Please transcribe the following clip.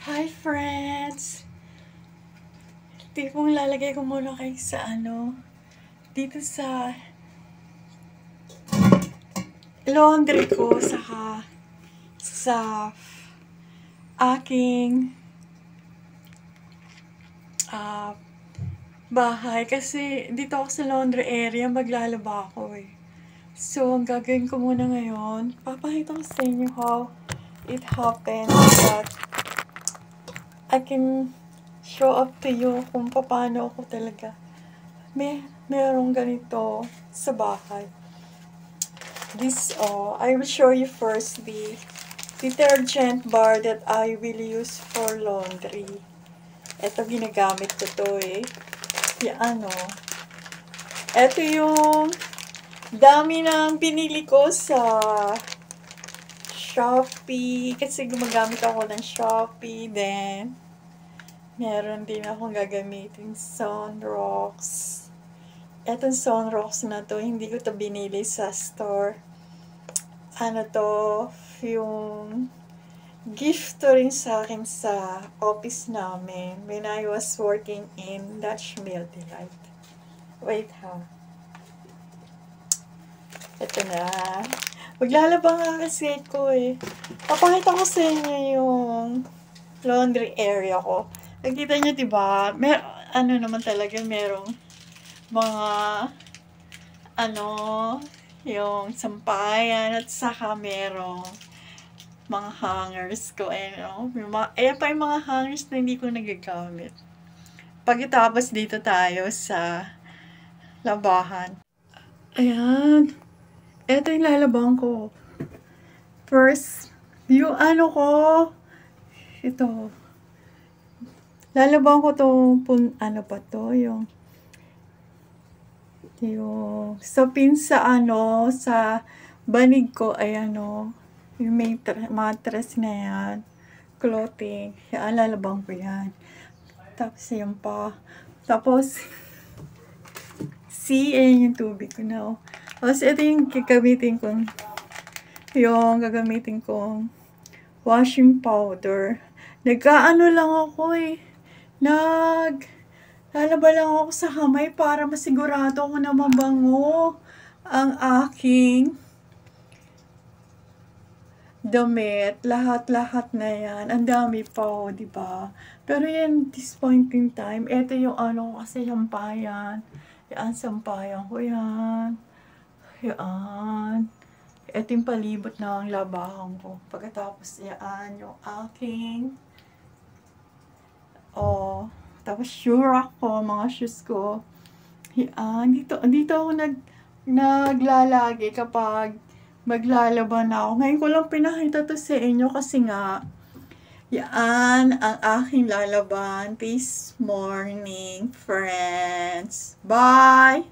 Hi friends! Tipong lalagay ko muna kayo sa dito sa laundry ko saka sa aking bahay kasi dito ako sa laundry area maglalaba ako eh. So, ang gagawin ko muna ngayon, papakita ko sa inyo how it happened that I can show up to you kung paano ako talaga merong ganito sa bahay. I will show you first the detergent bar that I will use for laundry. Ito, ginagamit ko to eh. Ito yung dami ng pinili ko sa Shopee. Kasi gumagamit ako ng Shopee. Then, meron din akong gagamitin Sunrocks. Etong Sunrocks na to, hindi ko to binili sa store. Yung gift to rin sa akin sa office namin when I was working in Dutch Mill Delight. Wait ha. Ito na. Maglalaba nga kasi ko eh. Papakita ko sa inyo yung laundry area ko. Nakita nyo diba? Naman talaga merong mga yung sampayan at saka merong mga hangers ko ayan pa yung mga hangers na hindi ko nagagamit. Pagkatapos dito tayo sa labahan. Ayan. Ito yung lalabahan ko. First, yung ito. Lalabahan ko tong yung sapin sa sa banig ko, ayan yung may mattress na yan, clothing, yan, lalabang ko yan. Tapos yan pa. Tapos, ayan yung tubig ko na Tapos ito yung gagamitin kong washing powder. Lang ako eh. Lalaba lang ako sa kamay para masigurado ako na mabango ang aking damit. Lahat na yan. Ang dami pa diba? Pero yan, this point in time, ito yung kasi sampayan. Yan, sampayan ko yan. Yan. Ito yung palibot ng labahan ko. Pagkatapos yan, yung aking tapos shoe ko, mga shoes ko. Yan, dito ako naglalagi kapag maglalaban ako. Ngayon ko lang pinakita to sa inyo kasi nga, yan ang aking lalaban this morning, friends. Bye!